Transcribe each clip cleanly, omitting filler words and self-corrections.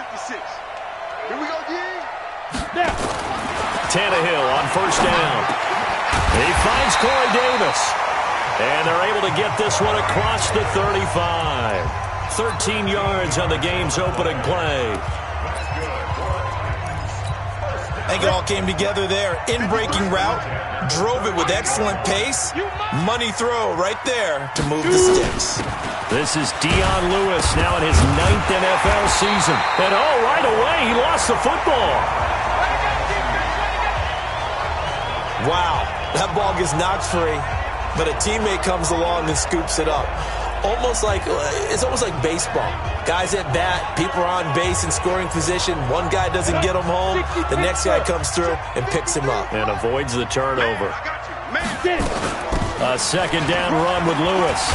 56. Here we go, D. Now. Tannehill on first down. He finds Corey Davis. And they're able to get this one across the 35. 13 yards on the game's opening play. I think it all came together there. In-breaking route, drove it with excellent pace. Money throw right there to move the sticks. This is Dion Lewis now in his 9th NFL season. And right away, he lost the football. Wow, that ball gets knocked free, but a teammate comes along and scoops it up. It's almost like baseball. Guys at bat, people are on base in scoring position. One guy doesn't get him home. The next guy comes through and picks him up. And avoids the turnover. A second down run with Lewis.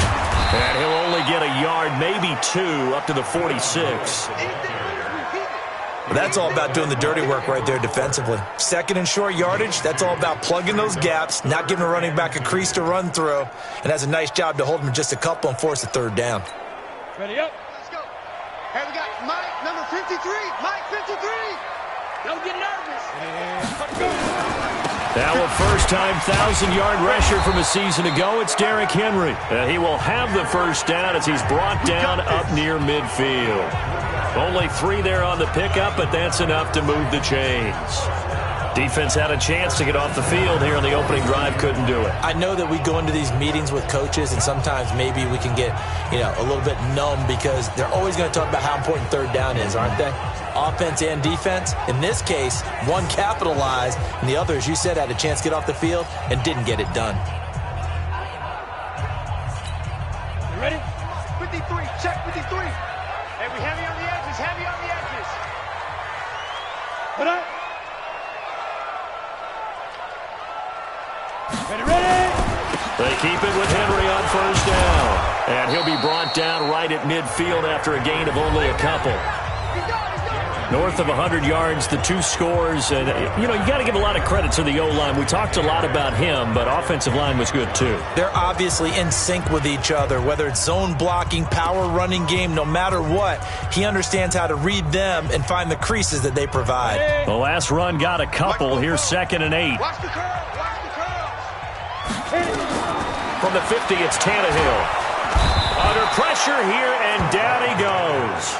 And he'll only get a yard, maybe 2, up to the 46. That's all about doing the dirty work right there defensively. Second and short yardage, that's all about plugging those gaps, not giving a running back a crease to run through, and has a nice job to hold him just a couple and force a third down. Ready up. Let's go. Hey, we got Mike, number 53. Mike, 53. Don't get nervous. Now a first-time 1,000-yard rusher from a season ago, it's Derrick Henry. He will have the first down as he's brought down up near midfield. Only 3 there on the pickup, but that's enough to move the chains. Defense had a chance to get off the field here on the opening drive, couldn't do it. I know that we go into these meetings with coaches, and sometimes maybe we can get, a little bit numb because they're always going to talk about how important third down is, aren't they? Offense and defense. In this case, one capitalized, and the other, as you said, had a chance to get off the field and didn't get it done. You ready? 53, check 53. Hey, we heavy on the edges, heavy on the edges. Put up. Ready. They keep it with Henry on first down. And he'll be brought down right at midfield after a gain of only a couple. North of 100 yards, the 2 scores. And, you got to give a lot of credit to the O-line. We talked a lot about him, but offensive line was good, too. They're obviously in sync with each other, whether it's zone blocking, power running game, no matter what. He understands how to read them and find the creases that they provide. The last run got a couple. Here's 2nd and 8. Watch the curl, watch the curl. From the 50, it's Tannehill. Under pressure here, and down he goes.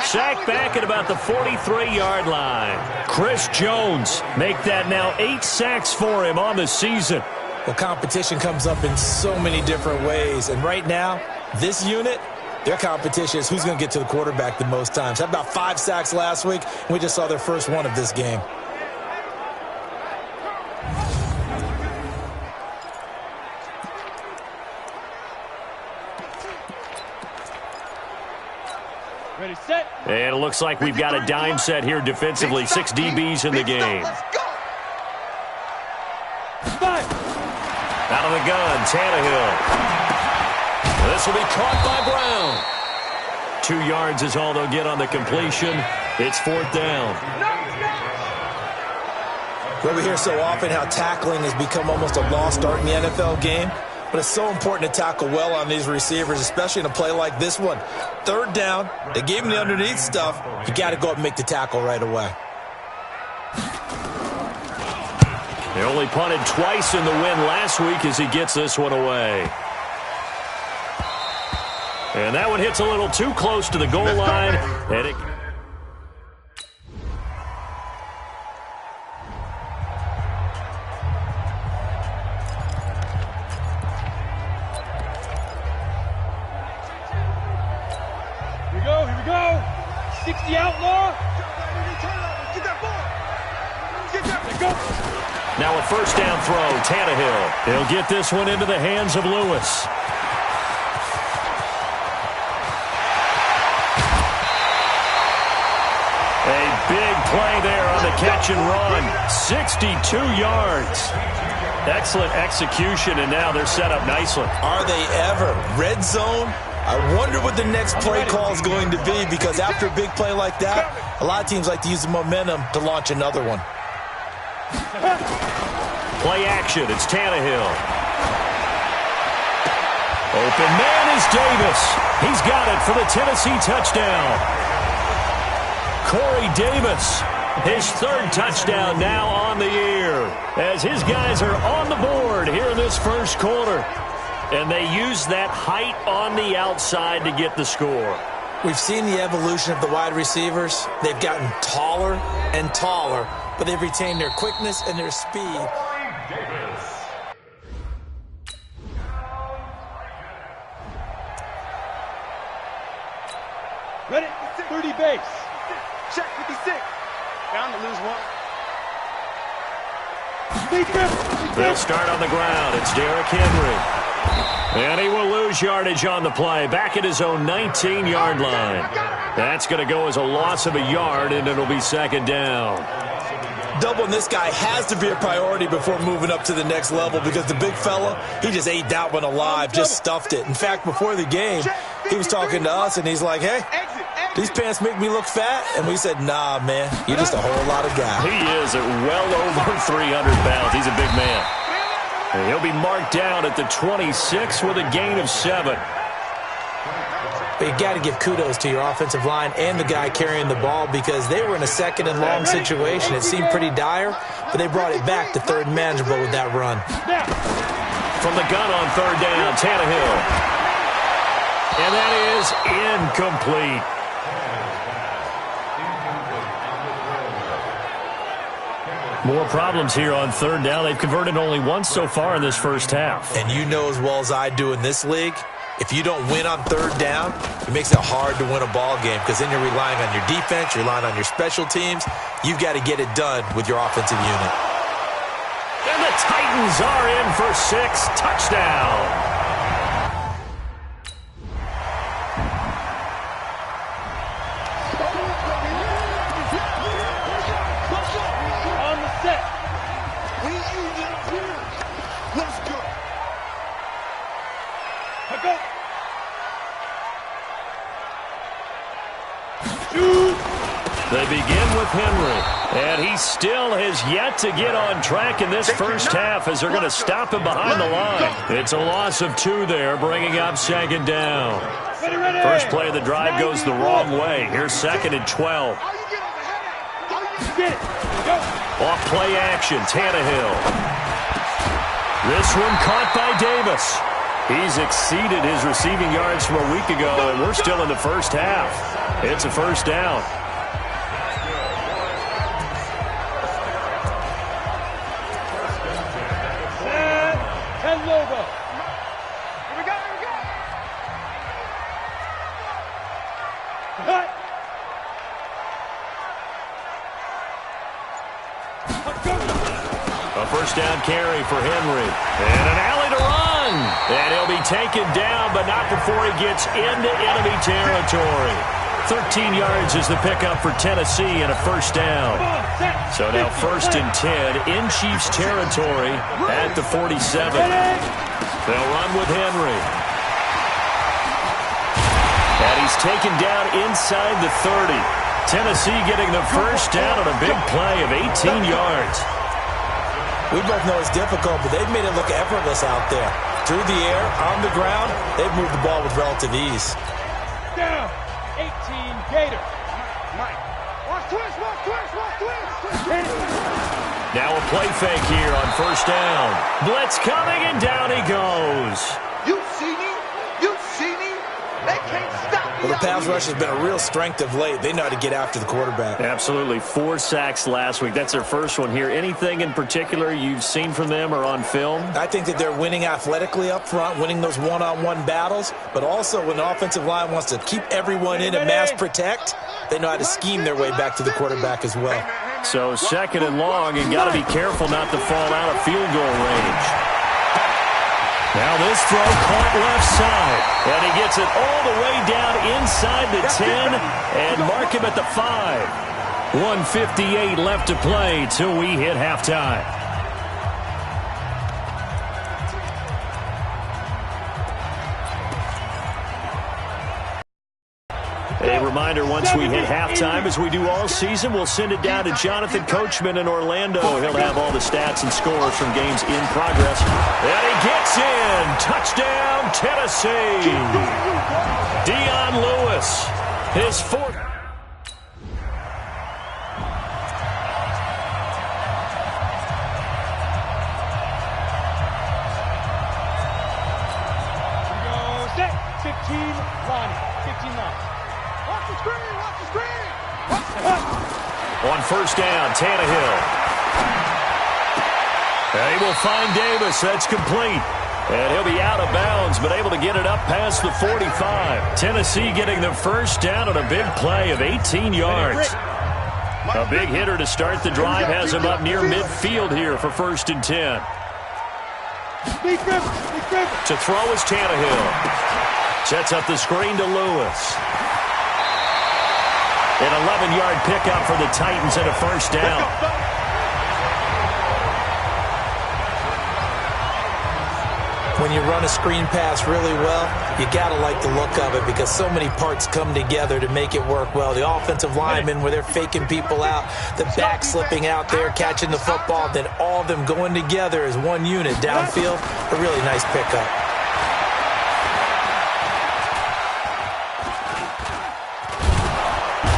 Sacked back at about the 43-yard line. Chris Jones make that now 8 sacks for him on the season. Well, competition comes up in so many different ways. And right now, this unit, their competition is who's going to get to the quarterback the most times. Had about 5 sacks last week, and we just saw their first one of this game. Ready, set. And it looks like we've got a dime set here defensively. 6 DBs in the game. Out of the gun, Tannehill. This will be caught by Brown. 2 yards is all they'll get on the completion. It's 4th down. Well, we hear so often how tackling has become almost a lost art in the NFL game. But it's so important to tackle well on these receivers, especially in a play like this one. 3rd down, they gave him the underneath stuff. You got to go up and make the tackle right away. They only punted twice in the win last week as he gets this one away. And that one hits a little too close to the goal line. And it... Here we go. 60 outlaw. Get that ball. Get that. Go. Now a first down throw, Tannehill. He'll get this one into the hands of Lewis. A big play there on the catch and run. 62 yards. Excellent execution, and now they're set up nicely. Are they ever? Red zone? I wonder what the next play call is going to be, because after a big play like that, a lot of teams like to use the momentum to launch another one. Play action. It's Tannehill. Open man is Davis. He's got it for the Tennessee touchdown. Corey Davis. His third touchdown now on the year as his guys are on the board here in this first quarter. And they use that height on the outside to get the score. We've seen the evolution of the wide receivers. They've gotten taller and taller, but they've retained their quickness and their speed. Ready? 30 base. Check 56. Bound to lose one. They'll start on the ground. It's Derrick Henry. And he will lose yardage on the play. Back at his own 19-yard line. That's going to go as a loss of a yard, and it'll be second down. Doubling this guy has to be a priority before moving up to the next level because the big fella, he just ate that one alive, just stuffed it. In fact, before the game, he was talking to us, and he's like, hey, these pants make me look fat? And we said, nah, man, you're just a whole lot of guy. He is at well over 300 pounds. He's a big man. And he'll be marked down at the 26 with a gain of 7. But you got to give kudos to your offensive line and the guy carrying the ball because they were in a second and long situation. It seemed pretty dire, but they brought it back to third and manageable with that run. From the gun on third down, Tannehill. And that is incomplete. More problems here on third down. They've converted only once so far in this first half. And you know as well as I do in this league, if you don't win on third down, it makes it hard to win a ball game because then you're relying on your defense, you're relying on your special teams. You've got to get it done with your offensive unit. And the Titans are in for 6. Touchdown. They begin with Henry, and he still has yet to get on track in this first half as they're going to stop him behind the line. It's a loss of 2 there, bringing up second down. First play of the drive goes the wrong way. Here's second and 12. Off play action, Tannehill. This one caught by Davis. He's exceeded his receiving yards from a week ago, and we're still in the first half. It's a first down. A first down carry for Henry. And an alley to run. And he'll be taken down, but not before he gets into enemy territory. 13 yards is the pickup for Tennessee and a first down. So now first and 10 in Chiefs territory at the 47. They'll run with Henry. And he's taken down inside the 30. Tennessee getting the first down on a big play of 18 yards. We both know it's difficult, but they've made it look effortless out there. Through the air, on the ground, they've moved the ball with relative ease. Down, 18 Gator. Mike, watch twist, watch twist, watch twist. Now a play fake here on first down. Blitz coming, and down he goes. You see me? You see me? They can't stop me. Well, the pass rush has been a real strength of late. They know how to get after the quarterback. Absolutely. 4 sacks last week. That's their first one here. Anything in particular you've seen from them or on film? I think that they're winning athletically up front, winning those one-on-one battles, but also when the offensive line wants to keep everyone in and mass protect, they know how to scheme their way back to the quarterback as well. So second and long, and got to be careful not to fall out of field goal range. Now this throw caught left side, and he gets it all the way down inside the 10 and mark him at the 5. 1:58 left to play till we hit halftime. A reminder, once we hit halftime, as we do all season, we'll send it down to Jonathan Coachman in Orlando. He'll have all the stats and scores from games in progress. And he gets in. Touchdown, Tennessee. Dion Lewis, his 4th. On first down, Tannehill. He will find Davis. That's complete. And he'll be out of bounds, but able to get it up past the 45. Tennessee getting the first down on a big play of 18 yards. A big hitter to start the drive has him up near midfield here for 1st and 10. To throw is Tannehill. Sets up the screen to Lewis. An 11-yard pickup for the Titans and a first down. When you run a screen pass really well, you got to like the look of it because so many parts come together to make it work well. The offensive linemen where they're faking people out, the back slipping out there, catching the football, then all of them going together as one unit downfield. A really nice pickup.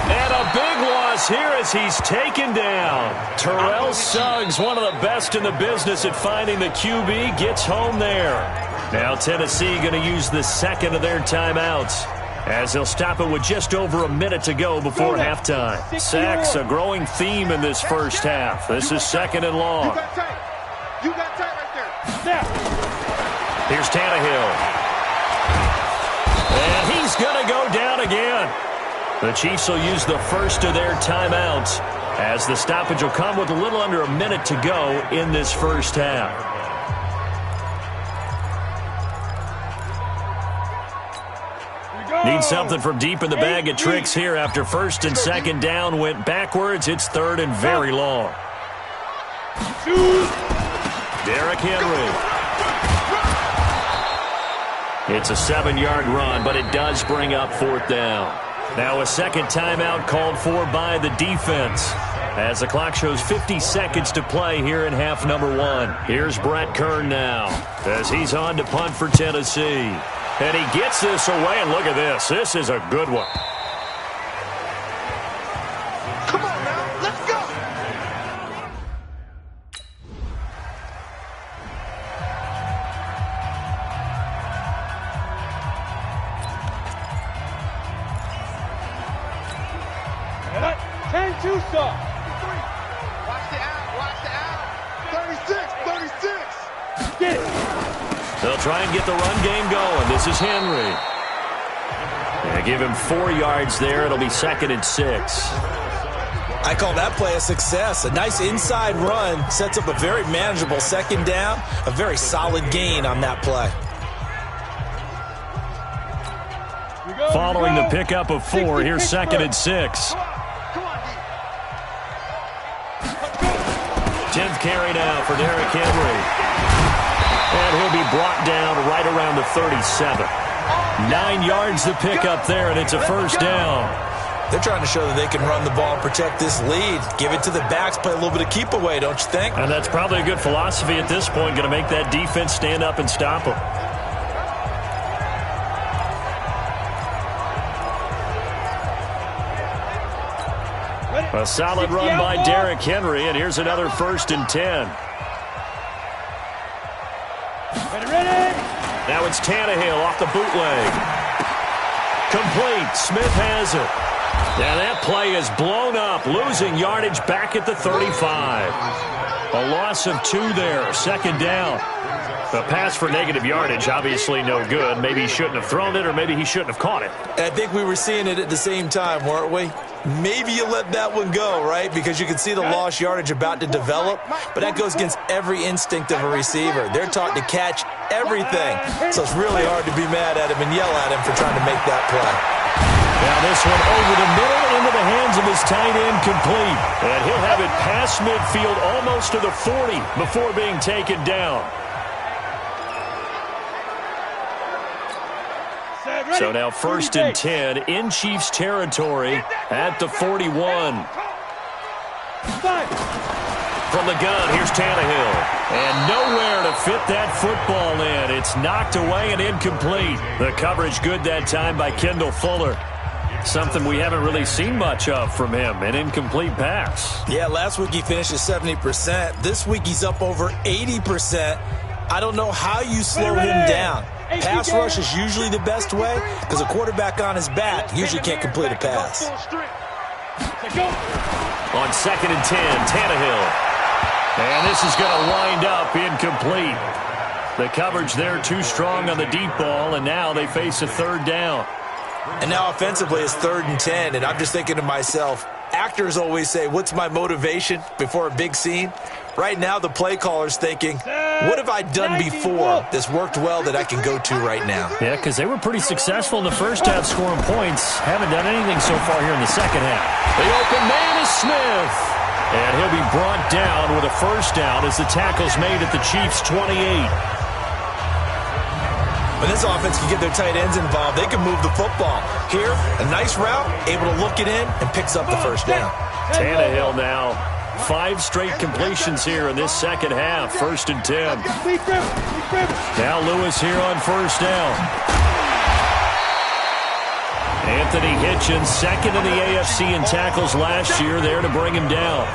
And a big loss here as he's taken down. Terrell Suggs, one of the best in the business at finding the QB, gets home there. Now Tennessee going to use the second of their timeouts as they'll stop it with just over a minute to go before halftime. Sacks, a growing theme in this first half. This is 2nd and long. You got tight right there. Here's Tannehill. And he's going to go down again. The Chiefs will use the first of their timeouts as the stoppage will come with a little under a minute to go in this first half. Need something from deep in the bag of tricks here after 1st and 2nd down went backwards. It's 3rd and very long. Derrick Henry. It's a 7-yard run, but it does bring up 4th down. Now a second timeout called for by the defense as the clock shows 50 seconds to play here in half number 1. Here's Brett Kern now as he's on to punt for Tennessee. And he gets this away, and look at this. This is a good one. Come on now, let's go. Ten too soft. Watch the out. 36. Get it. They'll try and get the run game going. This is Henry. They give him 4 yards there. It'll be 2nd and 6. I call that play a success. A nice inside run sets up a very manageable 2nd down. A very solid gain on that play. Following the pickup of 4, here's 2nd and 6. 10th carry now for Derrick Henry. And he'll be brought down right around the 37. 9 yards to pick up there, and it's a first down. They're trying to show that they can run the ball and protect this lead. Give it to the backs, play a little bit of keep away, don't you think? And that's probably a good philosophy at this point, going to make that defense stand up and stop them. A solid run by Derrick Henry, and here's another 1st and 10. Ready. Now it's Tannehill off the bootleg. Complete. Smith has it. And that play is blown up, losing yardage back at the 35. A loss of 2 there, 2nd down. The pass for negative yardage, obviously no good. Maybe he shouldn't have thrown it, or maybe he shouldn't have caught it. I think we were seeing it at the same time, weren't we? Maybe you let that one go, right? Because you can see the lost yardage about to develop, but that goes against every instinct of a receiver. They're taught to catch everything, so it's really hard to be mad at him and yell at him for trying to make that play. Now this one over the middle into the hands of his tight end, complete. And he'll have it past midfield almost to the 40 before being taken down. So now 1st and 10 in Chiefs territory at the 41. From the gun, here's Tannehill. And nowhere to fit that football in. It's knocked away and incomplete. The coverage good that time by Kendall Fuller. Something we haven't really seen much of from him, an incomplete pass. Yeah, last week he finished at 70%. This week he's up over 80%. I don't know how you slow him down. Pass rush is usually the best way because a quarterback on his back usually can't complete a pass. On 2nd and 10, Tannehill. And this is going to wind up incomplete. The coverage there too strong on the deep ball, and now they face a 3rd down. And now offensively it's 3rd and 10, and I'm just thinking to myself, actors always say, what's my motivation before a big scene? Right now the play caller's thinking, what have I done before that's worked well that I can go to right now? Yeah, because they were pretty successful in the first half scoring points. Haven't done anything so far here in the second half. The open man is Smith. And he'll be brought down with a 1st down as the tackle's made at the Chiefs' 28. When this offense can get their tight ends involved, they can move the football. Here, a nice route, able to look it in, and picks up the 1st down. Tannehill now. 5 straight completions here in this second half. 1st and 10. Now Lewis here on 1st down. Anthony Hitchens, 2nd in the AFC in tackles last year, there to bring him down.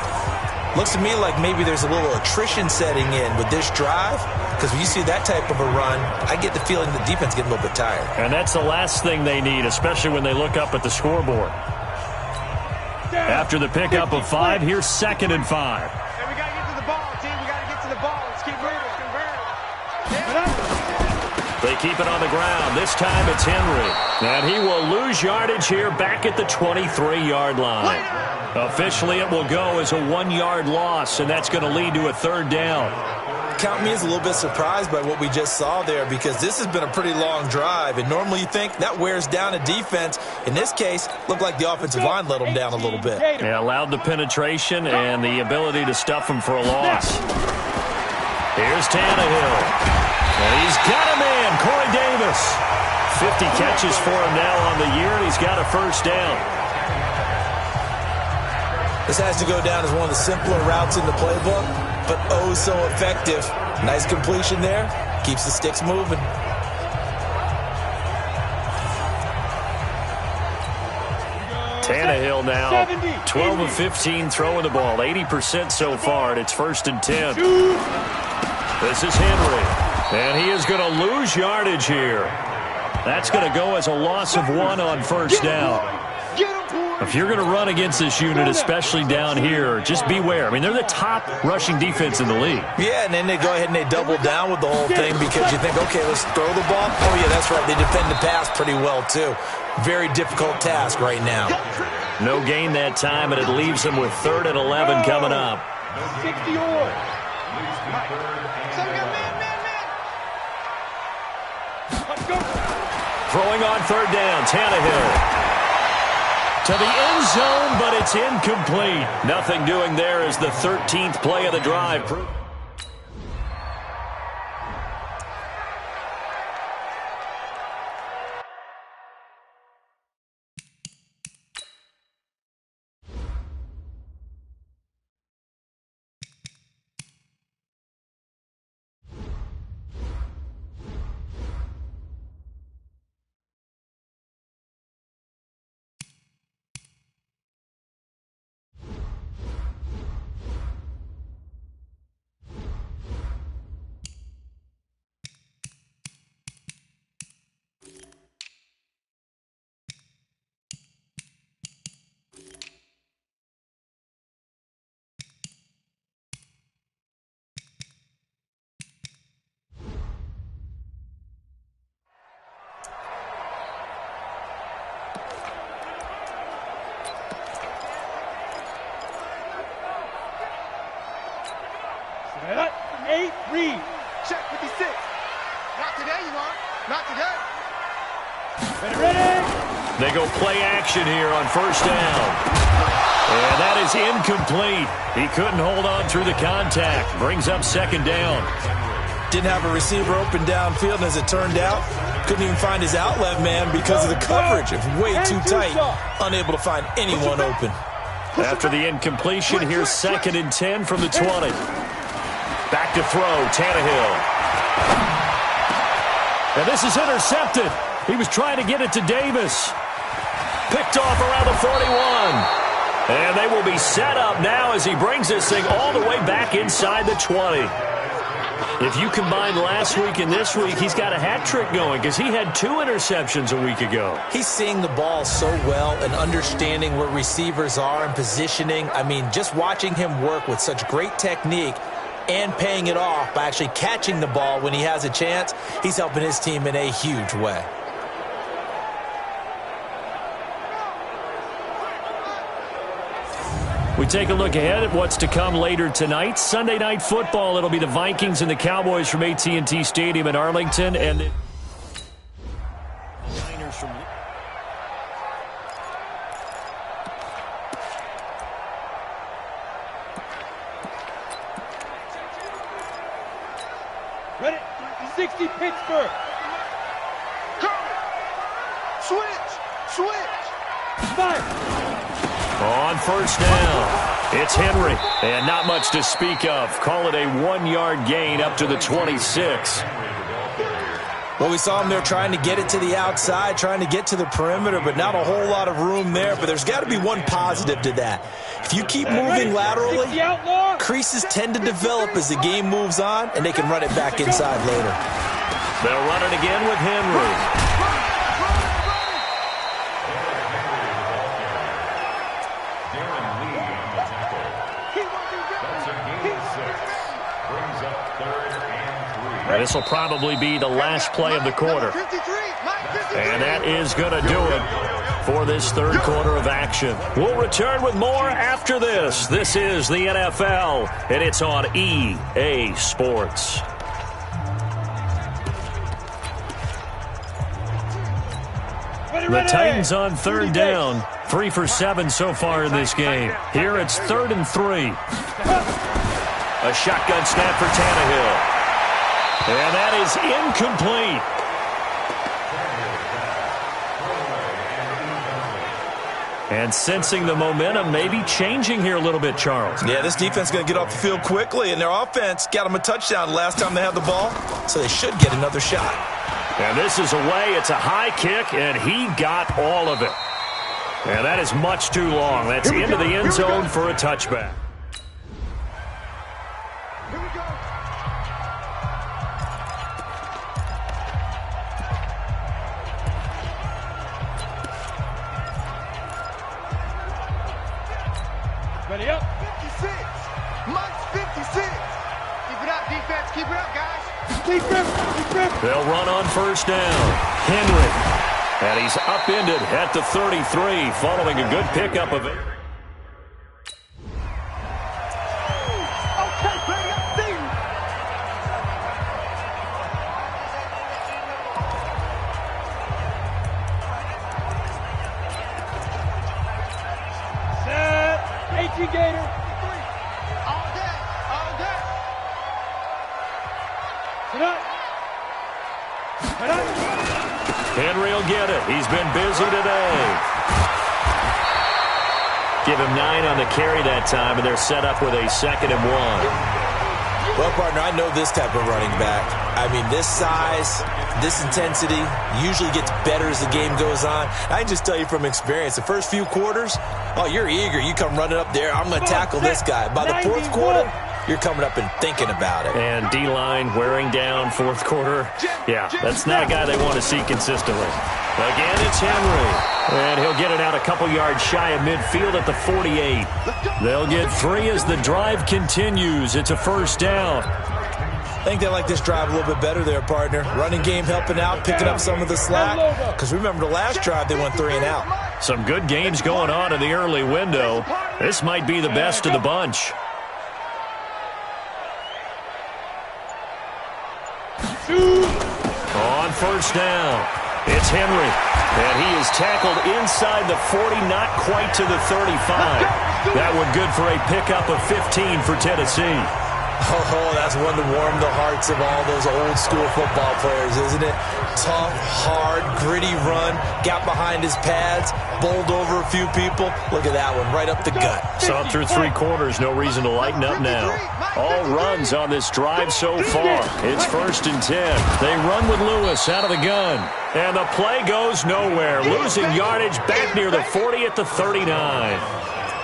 Looks to me like maybe there's a little attrition setting in with this drive, because when you see that type of a run, I get the feeling the defense getting a little bit tired. And that's the last thing they need, especially when they look up at the scoreboard. After the pickup of 5, here's 2nd and 5. Hey, we got to get to the ball, team. We got to get to the ball. Let's keep moving. They keep it on the ground. This time it's Henry. And he will lose yardage here back at the 23-yard line. Officially, it will go as a 1-yard loss, and that's going to lead to a 3rd down. Count me as a little bit surprised by what we just saw there, because this has been a pretty long drive, and normally you think that wears down a defense. In this case, looked like the offensive line let them down a little bit. Yeah, allowed the penetration and the ability to stuff them for a loss. Here's Tannehill. And he's got a man, Corey Davis. 50 catches for him now on the year, and he's got a 1st down. This has to go down as one of the simpler routes in the playbook, but oh so effective. Nice completion there. Keeps the sticks moving. Tannehill now, 12 of 15 throwing the ball, 80% so far, and it's 1st and 10. This is Henry, and he is going to lose yardage here. That's going to go as a loss of 1 on 1st down. If you're going to run against this unit, especially down here, just beware. I mean, they're the top rushing defense in the league. Yeah, and then they go ahead and they double down with the whole thing because you think, okay, let's throw the ball. Oh, yeah, that's right. They defend the pass pretty well, too. Very difficult task right now. No gain that time, and it leaves them with 3rd and 11 coming up. 60-yard. Throwing on 3rd down, Tannehill. To the end zone, but it's incomplete. Nothing doing there as the 13th play of the drive. Read. Check 56. Not today, you want? Not today. Ready? They go play action here on 1st down. And that is incomplete. He couldn't hold on through the contact. Brings up 2nd down. Didn't have a receiver open downfield, and as it turned out, couldn't even find his outlet man because of the coverage. It was way too tight. Unable to find anyone open. After the incompletion, here's 2nd and 10 from the 20. Back to throw, Tannehill. And this is intercepted. He was trying to get it to Davis. Picked off around the 41. And they will be set up now as he brings this thing all the way back inside the 20. If you combine last week and this week, he's got a hat trick going because he had 2 interceptions a week ago. He's seeing the ball so well and understanding where receivers are and positioning. I mean, just watching him work with such great technique and paying it off by actually catching the ball when he has a chance, he's helping his team in a huge way. We take a look ahead at what's to come later tonight. Sunday Night Football, it'll be the Vikings and the Cowboys from AT&T Stadium in Arlington. And the Niners from... Ready? 60 Pittsburgh. Switch. Fire. On first down, it's Henry, and not much to speak of. Call it a 1-yard gain up to the 26. Well, we saw him there trying to get it to the outside, trying to get to the perimeter, but not a whole lot of room there. But there's got to be one positive to that. If you keep moving laterally, creases tend to develop as the game moves on, and they can run it back inside later. They'll run it again with Henry. This will probably be the last play of the quarter. And that is going to do it for this third quarter of action. We'll return with more after this. This is the NFL, and it's on EA Sports. The Titans on third down. 3 for 7 so far in this game. Here it's 3rd and 3. A shotgun snap for Tannehill. And that is incomplete. And sensing the momentum maybe changing here a little bit, Charles. Yeah, this defense is going to get off the field quickly, and their offense got them a touchdown last time they had the ball, so they should get another shot. And this is away. It's a high kick, and he got all of it. And that is much too long. That's into the end zone for a touchback. Ready up. 56. Mike's 56. Keep it up, defense. Keep it up, guys. Keep it. They'll run on first down. Henry. And he's upended at the 33 following a good pickup of it. Okay, ready up, see. Set. 18 Gator. All day. Sit up. Sit up. Henry will get it. He's been busy today. Give him 9 on the carry that time, and they're set up with a 2nd and 1. Well, partner, I know this type of running back. I mean, this size, this intensity usually gets better as the game goes on. I can just tell you from experience, the first few quarters, oh, you're eager. You come running up there. I'm going to tackle this guy. By the 4th quarter, you're coming up and thinking about it. And D-line wearing down 4th quarter. Yeah, that's not a guy they want to see consistently. Again, it's Henry. And he'll get it out a couple yards shy of midfield at the 48. They'll get 3 as the drive continues. It's a first down. I think they like this drive a little bit better there, partner. Running game helping out, picking up some of the slack. Because remember the last drive, they went 3 and out. Some good games going on in the early window. This might be the best of the bunch. On first down, it's Henry. And he is tackled inside the 40, not quite to the 35. That one good for a pickup of 15 for Tennessee. Oh, that's one to warm the hearts of all those old school football players, isn't it? Tough, hard, gritty run, got behind his pads, bowled over a few people. Look at that one, right up the gut. So through 3 quarters, no reason to lighten up now. All runs on this drive so far. It's 1st and 10. They run with Lewis out of the gun. And the play goes nowhere. Losing yardage back near the 40 at the 39.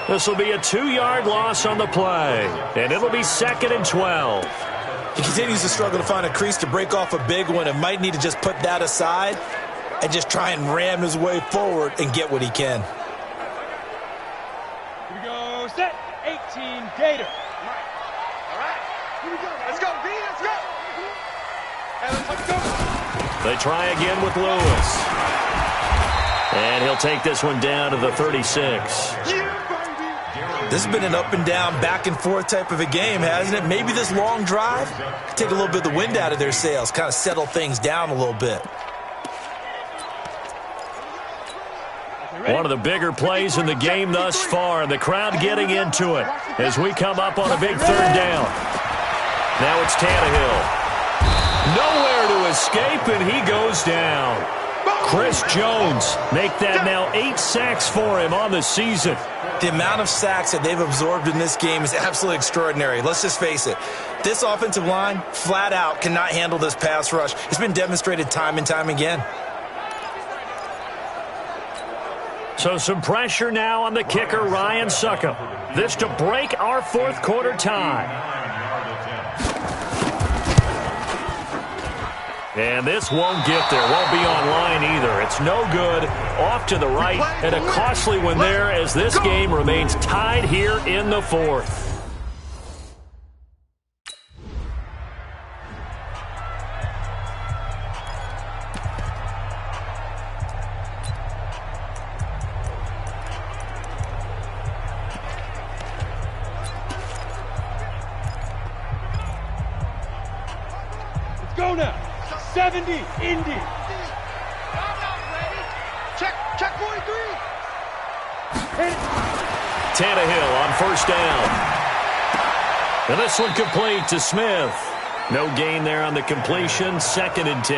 This will be a 2-yard loss on the play. And it'll be 2nd and 12. He continues to struggle to find a crease to break off a big one and might need to just put that aside and just try and ram his way forward and get what he can. Here we go, set, 18, Gator. All right, here we go. Let's go, B, let's go. Hey, let's go. They try again with Lewis. And he'll take this one down to the 36. This has been an up and down, back and forth type of a game, hasn't it? Maybe this long drive could take a little bit of the wind out of their sails, kind of settle things down a little bit. One of the bigger plays in the game thus far, and the crowd getting into it as we come up on a big third down. Now it's Tannehill. Nowhere to escape, and he goes down. Chris Jones make that now 8 sacks for him on the season. The amount of sacks that they've absorbed in this game is absolutely extraordinary. Let's just face it. This offensive line, flat out, cannot handle this pass rush. It's been demonstrated time and time again. So some pressure now on the kicker, Ryan Succop. This to break our fourth quarter tie. And this won't get there. Won't be online either. It's no good. Off to the right. And a costly one there as this game remains tied here in the fourth. Let's go now. 70, Indy. Check 43. Tannehill on first down. And this one complete to Smith. No gain there on the completion. 2nd and 10.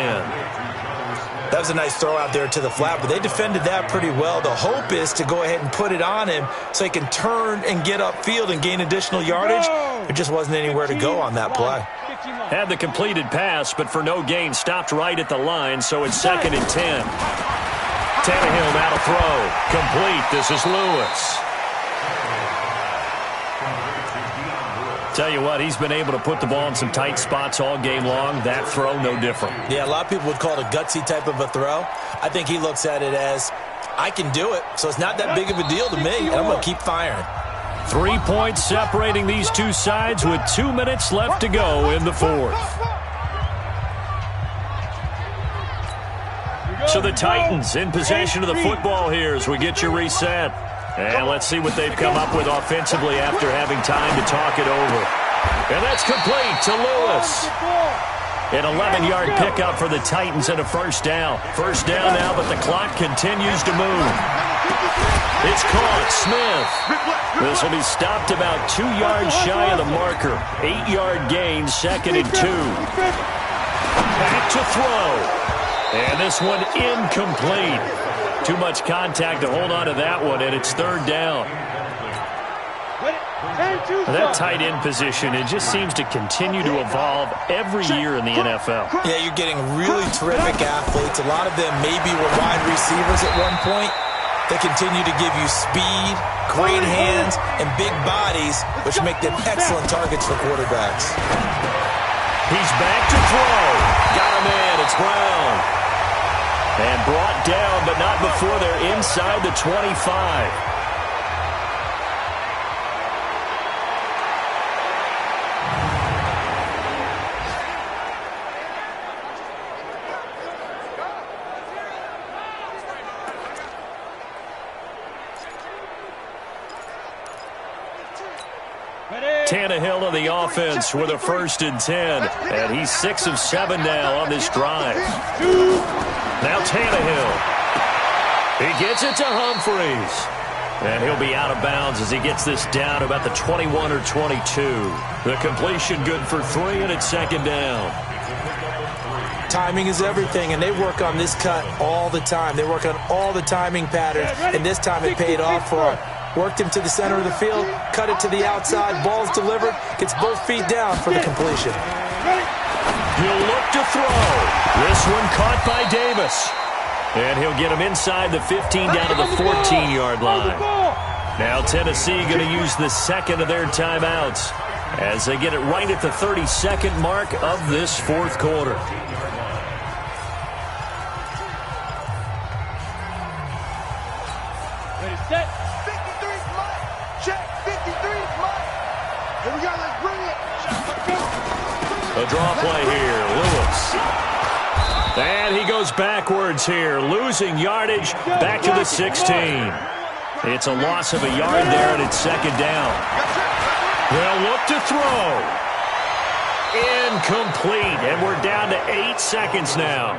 That was a nice throw out there to the flat, but they defended that pretty well. The hope is to go ahead and put it on him so he can turn and get upfield and gain additional yardage. There just wasn't anywhere to go on that play. Had the completed pass, but for no gain, stopped right at the line, so it's 2nd and 10. Tannehill now to throw. Complete. This is Lewis. Tell you what, he's been able to put the ball in some tight spots all game long. That throw, no different. Yeah, a lot of people would call it a gutsy type of a throw. I think he looks at it as, I can do it, so it's not that big of a deal to me, and I'm going to keep firing. 3 points separating these two sides with 2 minutes left to go in the fourth. So the Titans in possession of the football here as we get you reset. And let's see what they've come up with offensively after having time to talk it over. And that's complete to Lewis. An 11-yard pickup for the Titans and a first down. First down now, but the clock continues to move. It's caught. Smith. This will be stopped about 2 yards shy of the marker. 8-yard gain, 2nd and 2. Back to throw. And this one incomplete. Too much contact to hold on to that one, and it's 3rd down. That tight end position, it just seems to continue to evolve every year in the NFL. Yeah, you're getting really terrific athletes. A lot of them maybe were wide receivers at one point. They continue to give you speed, great hands, and big bodies, which make them excellent targets for quarterbacks. He's back to throw. Got a man. It's Brown. And brought down, but not before they're inside the 25. Tannehill on the offense with a 1st and 10. And he's 6 of 7 now on this drive. Now Tannehill. He gets it to Humphries. And he'll be out of bounds as he gets this down about the 21 or 22. The completion good for 3, and it's 2nd down. Timing is everything, and they work on this cut all the time. They work on all the timing patterns, and this time it paid off for him. Worked him to the center of the field, cut it to the outside, ball's delivered, gets both feet down for the completion. He'll look to throw. This one caught by Davis. And he'll get him inside the 15 down to the 14-yard line. Now Tennessee going to use the 2nd of their timeouts. as they get it right at the 32nd mark of this fourth quarter. Ready, set. 53's Mike. Check. 53's Mike. Here we go. Let's bring it. A draw play here. Lewis. And he goes backwards here, losing yardage back to the 16. It's a loss of a yard there, and it's second down. They'll look to throw. Incomplete, and we're down to 8 seconds now.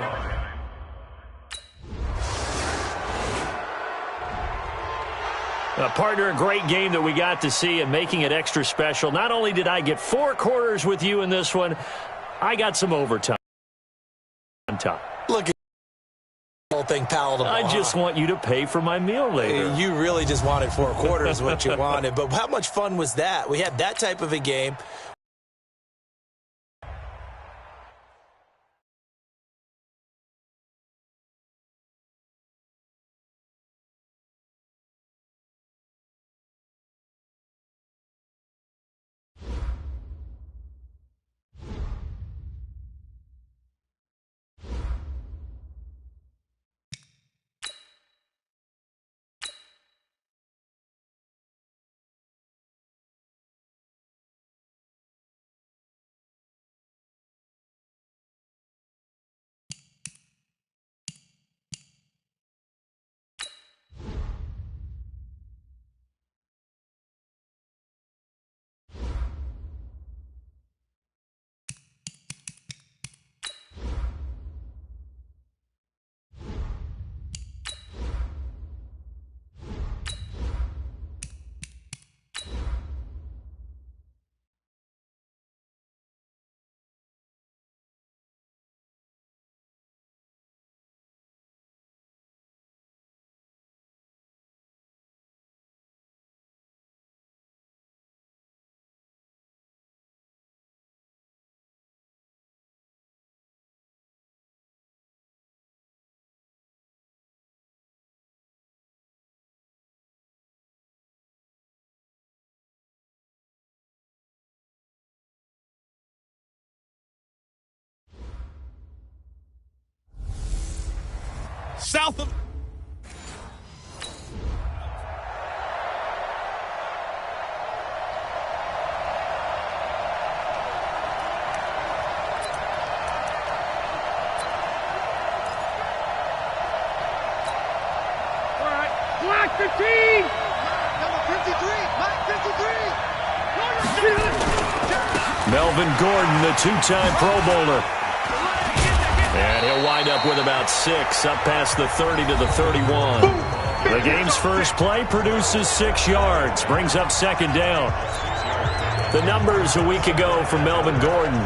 Partner, a great game that we got to see and making it extra special. Not only did I get 4 quarters with you in this one, I got some overtime on top. Look at the whole thing palatable. I just want you to pay for my meal later. You really just wanted 4 quarters, what you wanted. But how much fun was that? We had that type of a game. South of... All right. Black 15. Number 53. Mike 53. Melvin Gordon, the 2-time Pro Bowler. And he'll wind up with about 6, up past the 30 to the 31. The game's first play produces 6 yards, brings up second down. The numbers a week ago from Melvin Gordon: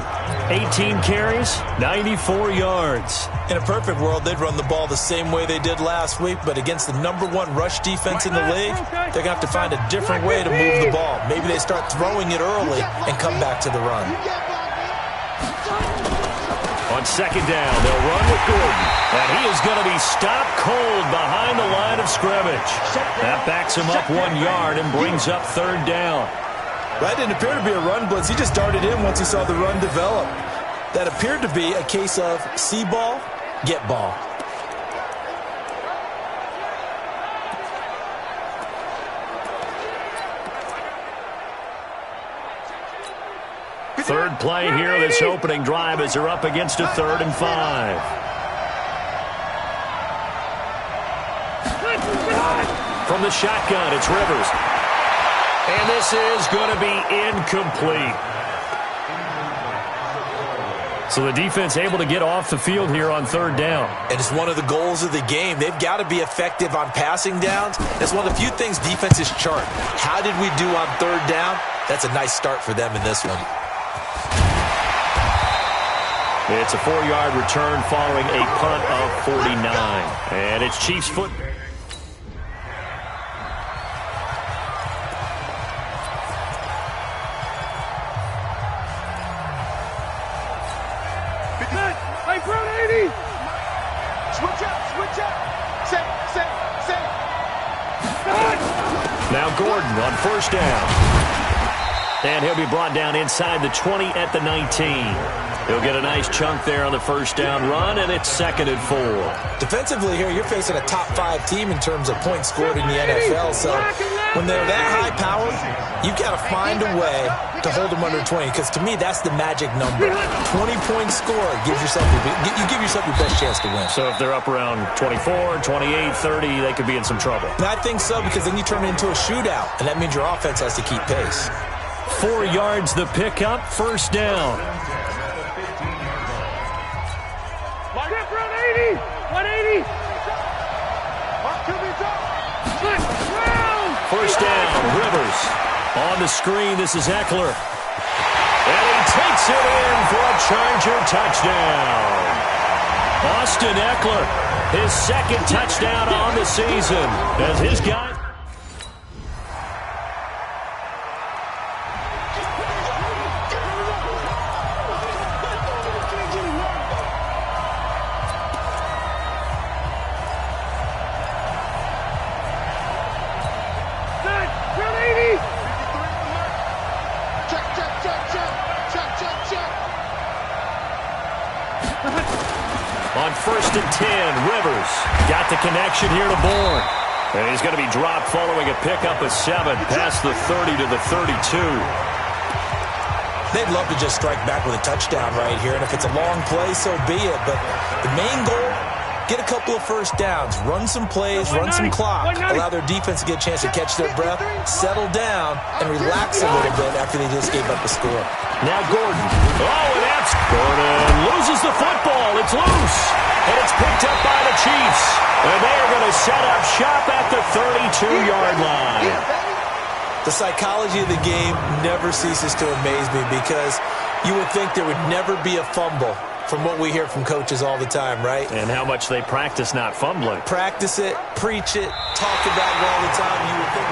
18 carries, 94 yards. In a perfect world, they'd run the ball the same way they did last week, but against the #1 rush defense in the league, they're going to have to find a different way to move the ball. Maybe they start throwing it early and come back to the run. On second down, they'll run with Gordon. And he is going to be stopped cold behind the line of scrimmage. That backs him up 1 yard and brings up third down. That didn't appear to be a run blitz. He just darted in once he saw the run develop. That appeared to be a case of see ball, get ball. Third play here, this opening drive, as they're up against a 3rd and 5. From the shotgun, it's Rivers. And this is going to be incomplete. So the defense able to get off the field here on third down. And it's one of the goals of the game. They've got to be effective on passing downs. It's one of the few things defenses chart. How did we do on third down? That's a nice start for them in this one. It's a 4-yard return following a punt of 49. And it's Chiefs foot. Switch out. Now Gordon on first down. And he'll be brought down inside the 20 at the 19. He'll get a nice chunk there on the first down run, and it's 2nd and 4. Defensively here, you're facing a top 5 team in terms of points scored in the NFL. So when they're that high powered, you've got to find a way to hold them under 20. Because to me, that's the magic number. 20 points scored gives yourself you give yourself your best chance to win. So if they're up around 24, 28, 30, they could be in some trouble. And I think so, because then you turn it into a shootout, and that means your offense has to keep pace. 4 yards the pickup, first down. 180. First down, Rivers. On the screen, this is Eckler. And he takes it in for a Charger touchdown. Austin Eckler, his 2nd touchdown on the season as his guy. On 1st and 10, Rivers got the connection here to Bourne. And he's going to be dropped following a pickup of 7 past the 30 to the 32. They'd love to just strike back with a touchdown right here. And if it's a long play, so be it. But the main goal, get a couple of first downs, run some plays, run some clock, allow their defense to get a chance to catch their breath, settle down, and relax a little bit after they just gave up a score. Now Gordon. Oh, and that's Gordon loses the football. It's loose. And it's picked up by the Chiefs. And they are going to set up shop at the 32-yard line. The psychology of the game never ceases to amaze me, because you would think there would never be a fumble from what we hear from coaches all the time, right? And how much they practice not fumbling. Practice it, preach it, talk about it all the time. You would think.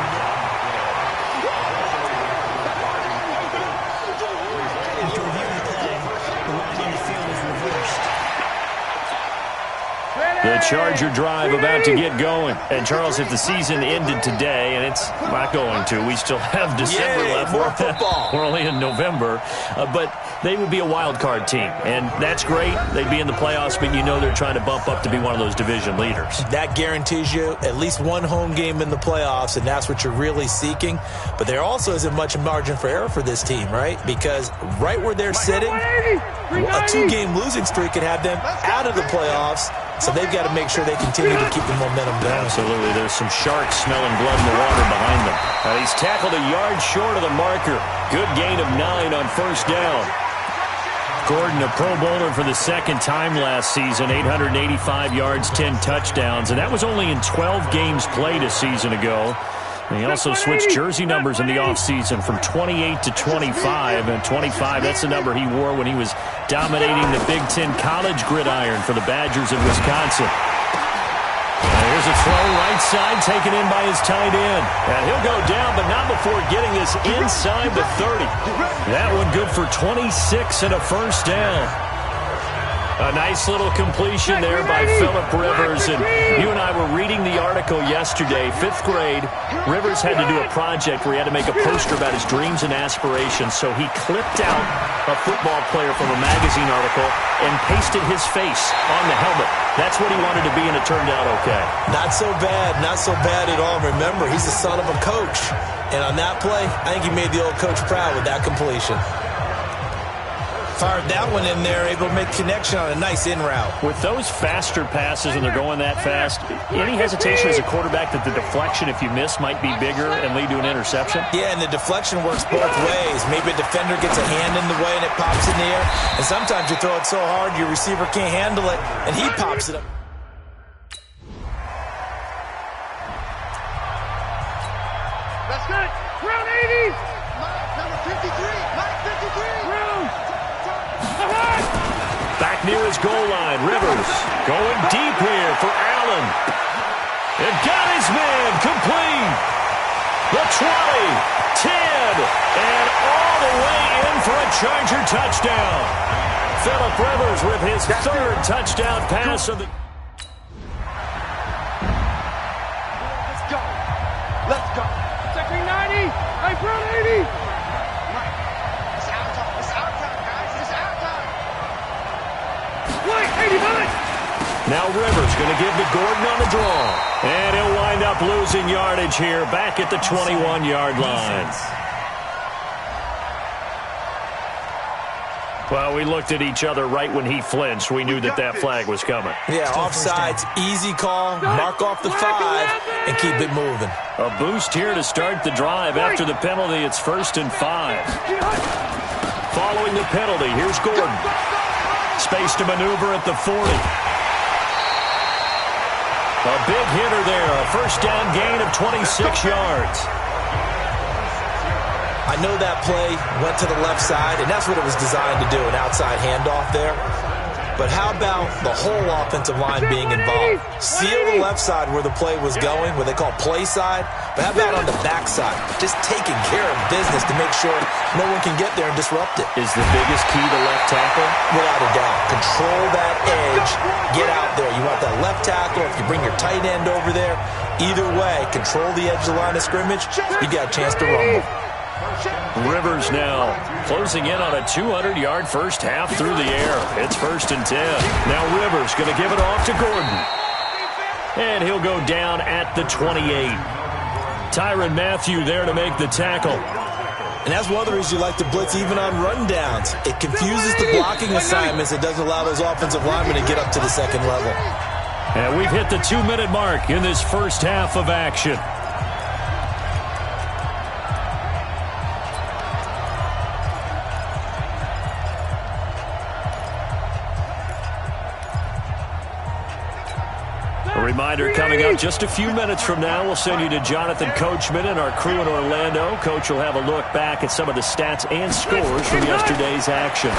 The Charger drive about to get going. And, Charles, if the season ended today, and it's not going to, we still have December left. More football. We're only in November. But they would be a wild card team. And that's great. They'd be in the playoffs, but you know they're trying to bump up to be one of those division leaders. That guarantees you at least one home game in the playoffs, and that's what you're really seeking. But there also isn't much margin for error for this team, right? Because right where they're sitting, a 2-game losing streak could have them out of the playoffs. So they've got to make sure they continue to keep the momentum down. Absolutely. There's some sharks smelling blood in the water behind them. He's tackled a yard short of the marker. Good gain of 9 on first down. Gordon, a Pro Bowler for the 2nd time last season, 885 yards, 10 touchdowns, and that was only in 12 games played a season ago. And he also switched jersey numbers in the offseason from 28 to 25. And 25, that's the number he wore when he was dominating the Big Ten college gridiron for the Badgers of Wisconsin. Here's a throw right side taken in by his tight end. And he'll go down, but not before getting this inside the 30. That one good for 26 and a first down. A nice little completion there by Phillip Rivers. And you and I were reading the article yesterday, 5th grade. Rivers had to do a project where he had to make a poster about his dreams and aspirations. So he clipped out a football player from a magazine article and pasted his face on the helmet. That's what he wanted to be, and it turned out okay. Not so bad. Not so bad at all. Remember, he's the son of a coach. And on that play, I think he made the old coach proud with that completion. Fired that one in there, able to make connection on a nice in route. With those faster passes and they're going that fast, any hesitation as a quarterback that the deflection, if you miss, might be bigger and lead to an interception? Yeah, and the deflection works both ways. Maybe a defender gets a hand in the way and it pops in the air. And sometimes you throw it so hard your receiver can't handle it, and he pops it up. That's good. Round 80. Number 53. Mike 53. Round. Back near his goal line, Rivers going deep here for Allen. And got his man complete. The 20, 10, and all the way in for a Charger touchdown. Phillip Rivers with his 3rd touchdown pass of the... Let's go. Let's go. Second 90. Hey, front 80. going to give to Gordon on the draw. And he'll wind up losing yardage here back at the 21-yard line. Well, we looked at each other right when he flinched. We knew that flag was coming. Yeah, offsides, easy call, mark off the 5, and keep it moving. A boost here to start the drive. After the penalty, it's 1st and 5. Following the penalty, here's Gordon. Space to maneuver at the 40. A big hitter there, a first down gain of 26 yards. I know that play went to the left side, and that's what it was designed to do, an outside handoff there. But how about the whole offensive line being involved? Seal the left side where the play was going, what they call play side, but how about on the back side? Just taking care of business to make sure no one can get there and disrupt it. Is the biggest key to left tackle? Without a doubt. Control that edge. Get out there. You want that left tackle. If you bring your tight end over there, either way, control the edge of the line of scrimmage, you got a chance to rumble. Rivers now closing in on a 200-yard first half through the air. It's 1st and 10. Now Rivers going to give it off to Gordon. And he'll go down at the 28. Tyrann Mathieu there to make the tackle. And that's one of the reasons you like to blitz even on rundowns. It confuses the blocking assignments. It doesn't allow those offensive linemen to get up to the second level. And we've hit the 2-minute mark in this first half of action. A reminder coming up just a few minutes from now, we'll send you to Jonathan Coachman and our crew in Orlando. Coach will have a look back at some of the stats and scores from yesterday's action.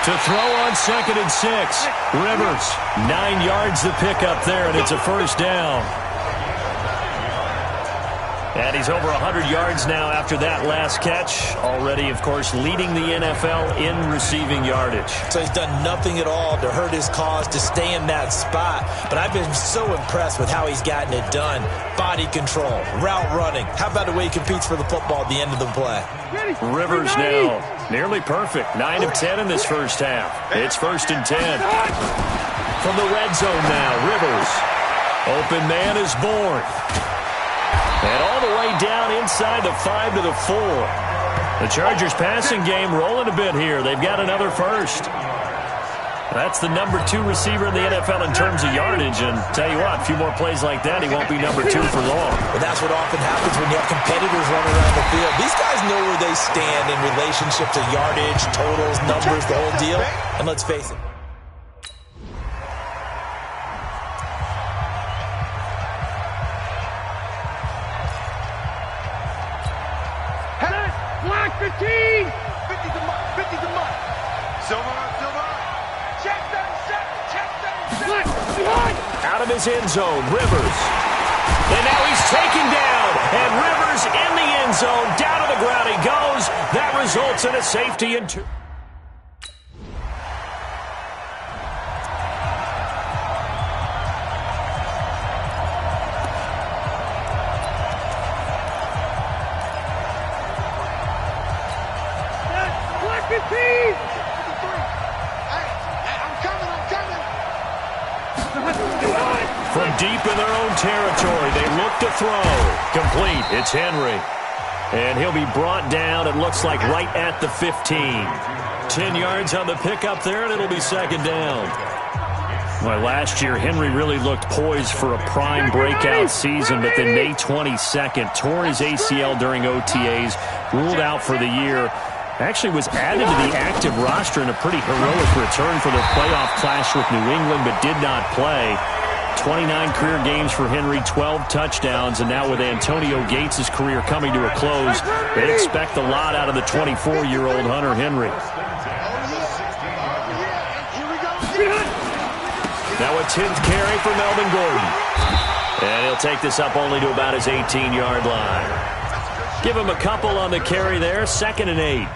To throw on 2nd and 6. Rivers, 9 yards the pickup there, and it's a first down. And he's over 100 yards now after that last catch. Already, of course, leading the NFL in receiving yardage. So he's done nothing at all to hurt his cause, to stay in that spot. But I've been so impressed with how he's gotten it done. Body control, route running. How about the way he competes for the football at the end of the play? Rivers now nearly perfect. 9 of 10 in this first half. It's 1st and 10. From the red zone now, Rivers. Open man is born. And all the way down inside the 5 to the 4. The Chargers passing game rolling a bit here. They've got another first. That's the number 2 receiver in the NFL in terms of yardage. And tell you what, a few more plays like that, he won't be number 2 for long. But that's what often happens when you have competitors running around the field. These guys know where they stand in relationship to yardage, totals, numbers, the whole deal. And let's face it. Black 15! 50's a month. 50's a month. Silver. Check that set. Black, behind! Out of his end zone, Rivers. And now he's taken down. And Rivers in the end zone. Down to the ground he goes. That results in a safety and 2. From deep in their own territory, they look to throw. Complete. It's Henry. And he'll be brought down, it looks like, right at the 15. 10 yards on the pickup there, and it'll be 2nd down. Well, last year, Henry really looked poised for a prime breakout season, but then May 22nd, tore his ACL during OTAs, ruled out for the year. Actually was added to the active roster in a pretty heroic return for their playoff clash with New England, but did not play. 29 career games for Henry, 12 touchdowns, and now with Antonio Gates' career coming to a close, they expect a lot out of the 24-year-old Hunter Henry. Now a 10th carry for Melvin Gordon. And he'll take this up only to about his 18-yard line. Give him a couple on the carry there, 2nd and 8.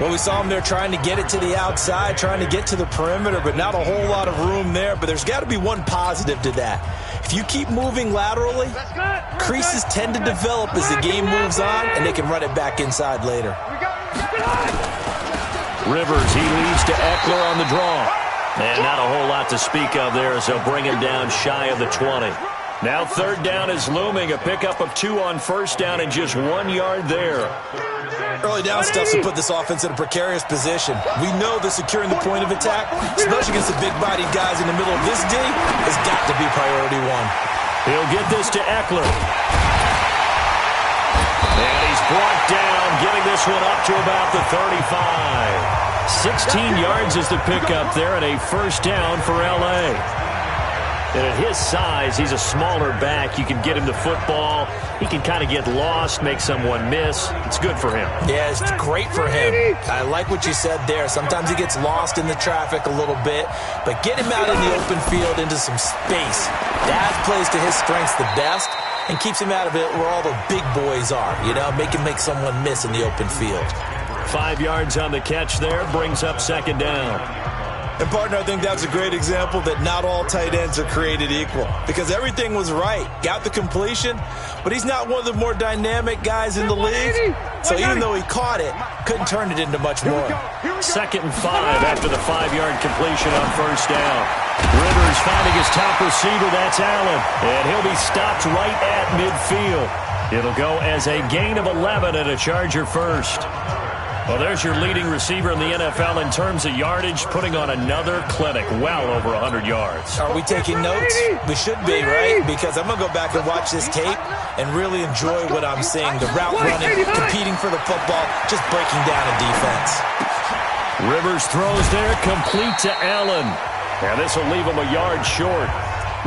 Well, we saw him there trying to get it to the outside, trying to get to the perimeter, but not a whole lot of room there. But there's got to be one positive to that. If you keep moving laterally, creases tend to develop as the game moves on, and they can run it back inside later. Rivers, he leads to Eckler on the draw. And not a whole lot to speak of there as they'll bring him down shy of the 20. Now third down is looming. A pickup of 2 on first down and just 1 yard there. Early down stuff to put this offense in a precarious position. We know that securing the point of attack, especially against the big-bodied guys in the middle of this D, has got to be priority 1. He'll get this to Eckler. And he's brought down, getting this one up to about the 35. 16 yards is the pickup there, and a first down for L.A. And at his size, he's a smaller back. You can get him the football. He can kind of get lost, make someone miss. It's good for him. Yeah, it's great for him. I like what you said there. Sometimes he gets lost in the traffic a little bit, but get him out in the open field into some space. That plays to his strengths the best and keeps him out of it where all the big boys are. You know, make him make someone miss in the open field. 5 yards on the catch there, brings up second down. And, partner, I think that's a great example that not all tight ends are created equal because everything was right. Got the completion, but he's not one of the more dynamic guys in the league. So even though he caught it, couldn't turn it into much more. 2nd and 5 after the 5-yard completion on first down. Rivers finding his top receiver, that's Allen. And he'll be stopped right at midfield. It'll go as a gain of 11 and a Charger first. Well, there's your leading receiver in the NFL in terms of yardage, putting on another clinic, well over 100 yards. Are we taking notes? We should be, right? Because I'm going to go back and watch this tape and really enjoy what I'm seeing. The route running, competing for the football, just breaking down a defense. Rivers throws there, complete to Allen. And this will leave him a yard short.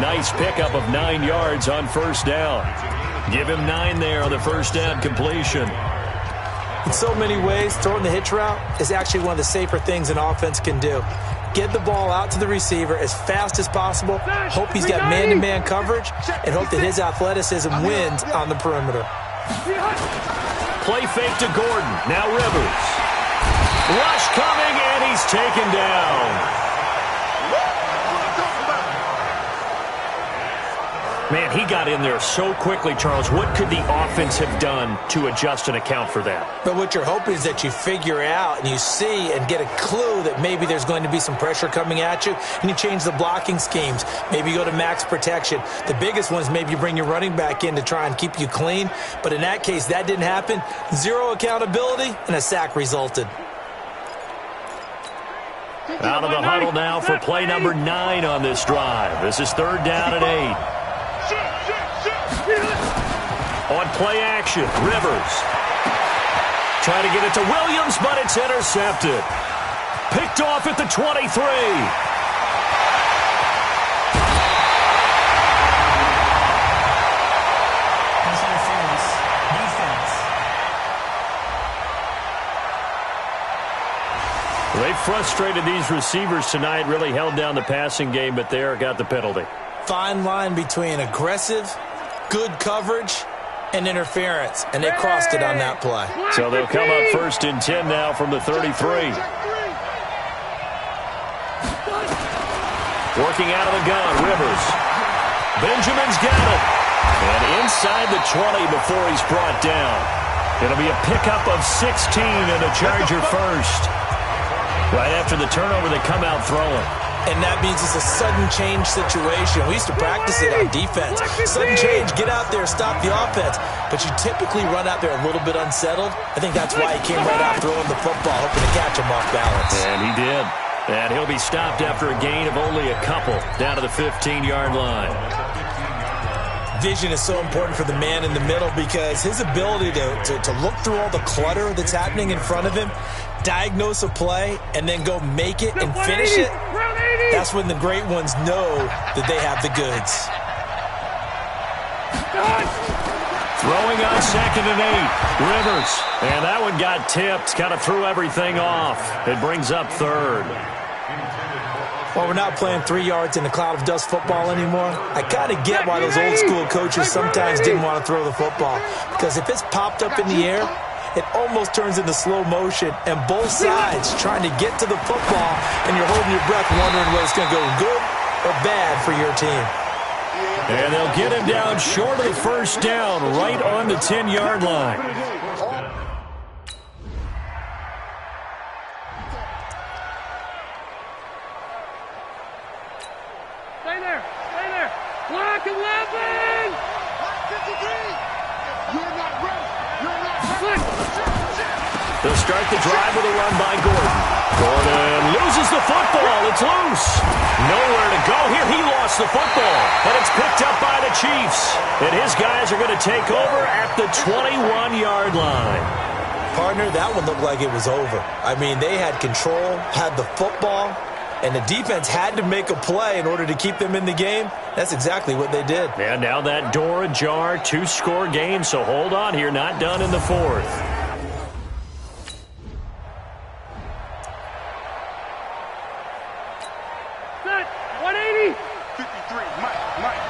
Nice pickup of 9 yards on first down. Give him 9 there on the first down completion. In so many ways, throwing the hitch route is actually one of the safer things an offense can do. Get the ball out to the receiver as fast as possible, hope he's got man-to-man coverage, and hope that his athleticism wins on the perimeter. Play fake to Gordon. Now Rivers. Rush coming, and he's taken down. Man, he got in there so quickly, Charles. What could the offense have done to adjust and account for that? But what you're hoping is that you figure out and you see and get a clue that maybe there's going to be some pressure coming at you, and you change the blocking schemes. Maybe you go to max protection. The biggest one is maybe you bring your running back in to try and keep you clean. But in that case, that didn't happen. 0 accountability, and a sack resulted. Out of the huddle now for play number 9 on this drive. This is 3rd down and 8. On play action, Rivers. Trying to get it to Williams, but it's intercepted. Picked off at the 23. They frustrated these receivers tonight, really held down the passing game, but there got the penalty. Fine line between aggressive, good coverage, and interference, and they crossed it on that play. So they'll come up 1st and 10 now from the 33. Working out of the gun, Rivers. Benjamin's got it. And inside the 20 before he's brought down. It'll be a pickup of 16 and a Charger first. Right after the turnover, they come out throwing. And that means it's a sudden change situation. We used to practice it on defense. Sudden change, get out there, stop the offense. But you typically run out there a little bit unsettled. I think that's why he came right out throwing the football, hoping to catch him off balance. And he did. And he'll be stopped after a gain of only a couple, down to the 15-yard line. Vision is so important for the man in the middle because his ability to look through all the clutter that's happening in front of him, diagnose a play, and then go make it and finish it, that's when the great ones know that they have the goods. Throwing on 2nd and 8. Rivers. And that one got tipped. Kind of threw everything off. It brings up 3rd. Well, we're not playing 3 yards in a cloud of dust football anymore. I kind of get why those old school coaches sometimes didn't want to throw the football. Because if it's popped up in the air, it almost turns into slow motion, and both sides trying to get to the football, and you're holding your breath wondering whether it's going to go good or bad for your team. And they'll get him down short of the first down, right on the 10-yard line. Mark 11! Mark 53! You're not ready! You're not ready! They'll start the drive with a run by Gordon. Gordon loses the football. It's loose. Nowhere to go here. He lost the football. And it's picked up by the Chiefs. And his guys are going to take over at the 21-yard line. Partner, that one looked like it was over. I mean, they had control, had the football, and the defense had to make a play in order to keep them in the game. That's exactly what they did. And now that door ajar, 2-score game. So hold on here. Not done in the fourth. Set, 180! 53, Mike.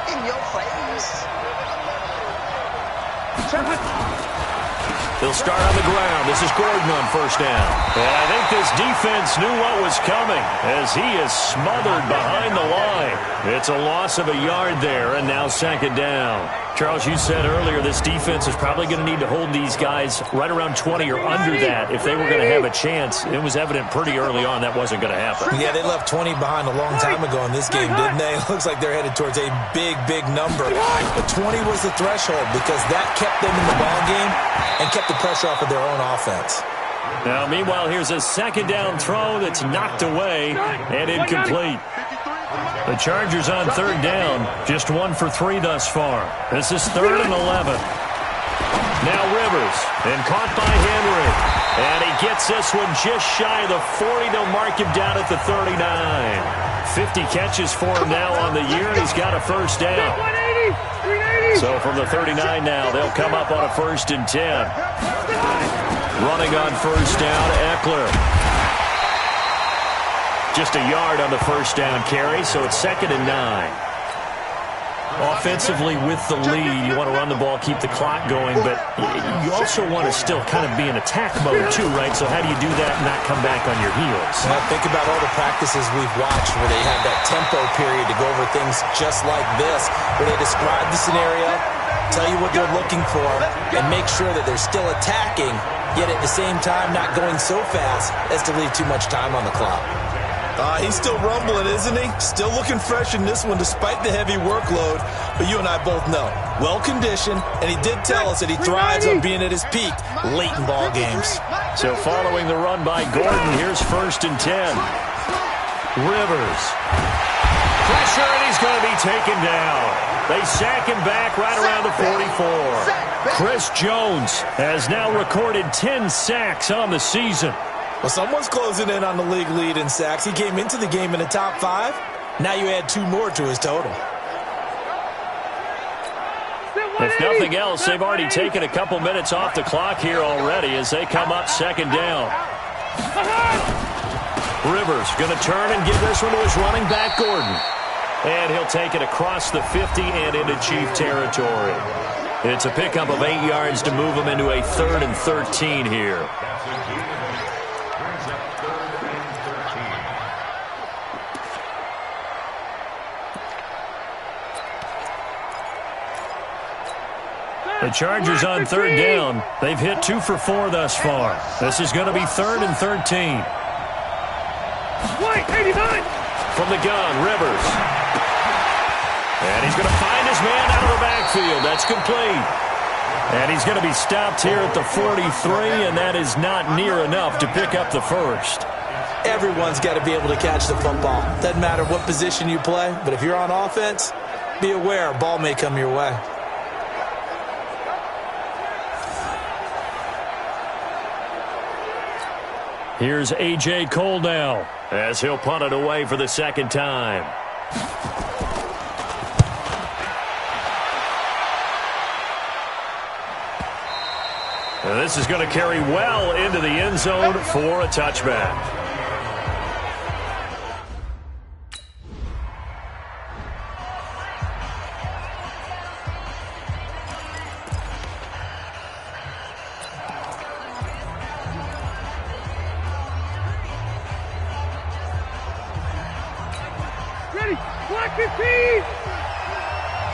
In your face. They'll start on the ground. This is Gordon on first down. And I think this defense knew what was coming as he is smothered behind the line. It's a loss of a yard there, and now second down. Charles, you said earlier this defense is probably going to need to hold these guys right around 20 or under that if they were going to have a chance. It was evident pretty early on that wasn't going to happen. Yeah, they left 20 behind a long time ago in this game, didn't they? It looks like they're headed towards a big, big number. But 20 was the threshold because that kept them in the ball game and kept the pressure off of their own offense. Now, meanwhile, here's a second down throw that's knocked away and incomplete. The Chargers on third down, just 1 for 3 thus far. This is 3rd and 11. Now Rivers, and caught by Henry. And he gets this one just shy of the 40. They'll mark him down at the 39. 50 catches for him now on the year, and he's got a first down. 180! 380! So from the 39 now, they'll come up on a 1st and 10. Running on first down, Eckler. Just a yard on the first down carry, so it's 2nd and 9. Offensively with the lead, you want to run the ball, keep the clock going, but you also want to still kind of be in attack mode too, right? So how do you do that and not come back on your heels? Well, think about all the practices we've watched where they have that tempo period to go over things just like this, where they describe the scenario, tell you what they're looking for, and make sure that they're still attacking, yet at the same time not going so fast as to leave too much time on the clock. He's still rumbling, isn't he? Still looking fresh in this one despite the heavy workload. But you and I both know, well-conditioned, and he did tell us that he thrives on being at his peak late in ball games. So following the run by Gordon, here's 1st and 10. Rivers. Pressure, and he's going to be taken down. They sack him back right around the 44. Chris Jones has now recorded 10 sacks on the season. Well, someone's closing in on the league lead in sacks. He came into the game in the top 5. Now you add 2 more to his total. If nothing else, they've already taken a couple minutes off the clock here already as they come up 2nd down. Rivers going to turn and give this one to his running back, Gordon. And he'll take it across the 50 and into Chief territory. It's a pickup of 8 yards to move him into a 3rd and 13 here. The Chargers on 3rd down. They've hit 2 for 4 thus far. This is going to be 3rd and 13. White, 89! From the gun, Rivers. And he's going to find his man out of the backfield. That's complete. And he's going to be stopped here at the 43, and that is not near enough to pick up the first. Everyone's got to be able to catch the football. Doesn't matter what position you play, but if you're on offense, be aware a ball may come your way. Here's A.J. Cole now as he'll punt it away for the 2nd time. And this is going to carry well into the end zone for a touchback. Ready, Black 15!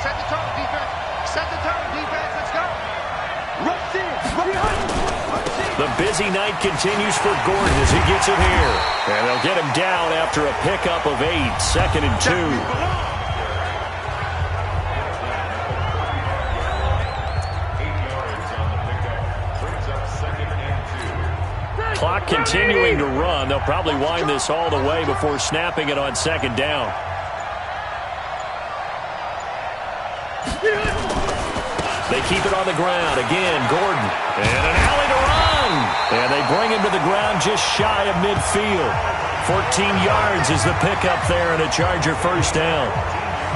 Set the tone, defense. Set the tone, defense. Let's go. Rush in. The busy night continues for Gordon as he gets it here. And they'll get him down after a pickup of 8, 2nd and 2. clock continuing to run. They'll probably wind this all the way before snapping it on second down. They keep it on the ground. Again, Gordon. And an alley to run. And they bring him to the ground just shy of midfield. 14 yards is the pickup there and a Charger first down.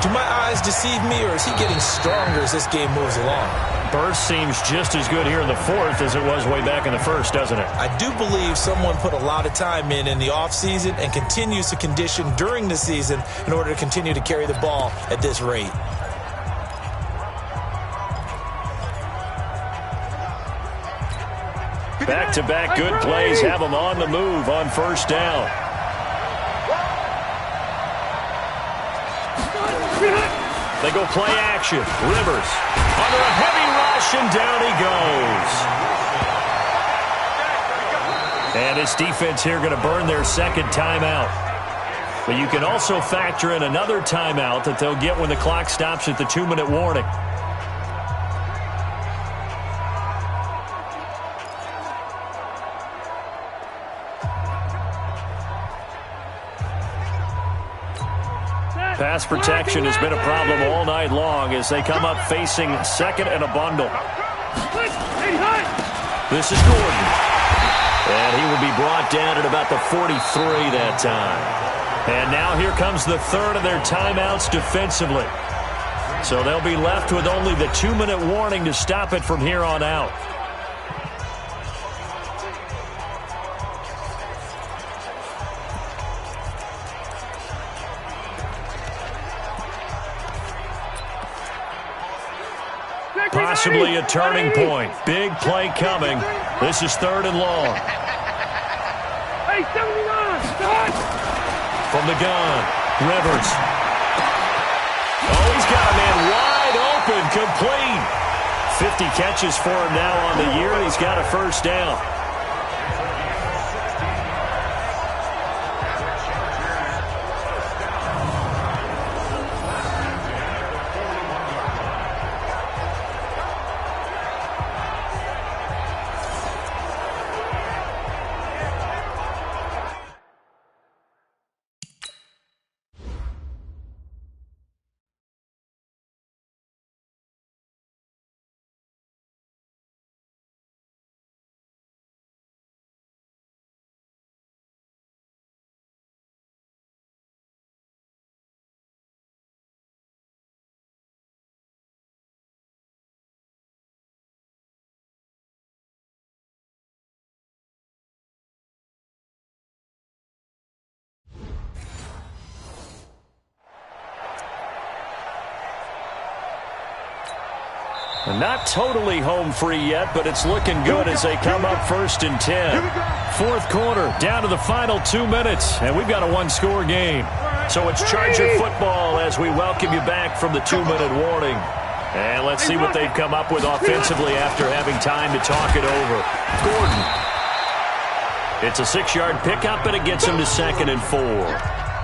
Do my eyes deceive me, or is he getting stronger as this game moves along? Burst seems just as good here in the fourth as it was way back in the first, doesn't it? I do believe someone put a lot of time in the offseason and continues to condition during the season in order to continue to carry the ball at this rate. Back-to-back good plays have them on the move on first down. They go play action. Rivers under a heavy rush, and down he goes. And his defense here going to burn their second timeout. But you can also factor in another timeout that they'll get when the clock stops at the 2-minute warning. Pass protection has been a problem all night long as they come up facing second and a bundle. This is Gordon. And he will be brought down at about the 43 that time. And now here comes the third of their timeouts defensively. So they'll be left with only the 2-minute warning to stop it from here on out. Possibly a turning point. Big play coming. This is third and long. Hey, 79, start! From the gun, Rivers. Oh, he's got a man wide open, complete. 50 catches for him now on the year, and he's got a first down. Not totally home free yet, but it's looking good as they come up first and 10. Fourth quarter, down to the final 2 minutes, and we've got a one-score game. So it's Charger football as we welcome you back from the 2-minute warning. And let's see what they've come up with offensively after having time to talk it over. Gordon. It's a 6-yard pickup, and it gets him to second and 4.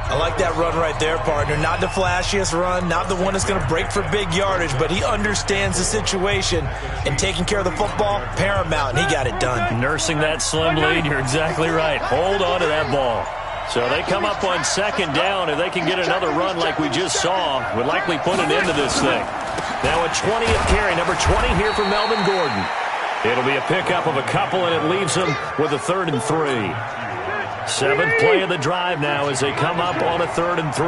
I like that run right there, partner. Not the flashiest run, not the one that's going to break for big yardage, but he understands the situation, and taking care of the football, paramount, and he got it done. Nursing that slim lead, you're exactly right. Hold on to that ball. So they come up on second down. If they can get another run like we just saw, would likely put an end to this thing. Now a 20th carry, number 20 here for Melvin Gordon. It'll be a pickup of a couple, and it leaves him with a 3rd and 3. 7th play of the drive now as they come up on a 3rd and 3.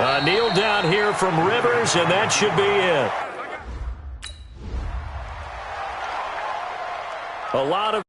A kneel down here from Rivers, and that should be it. A lot of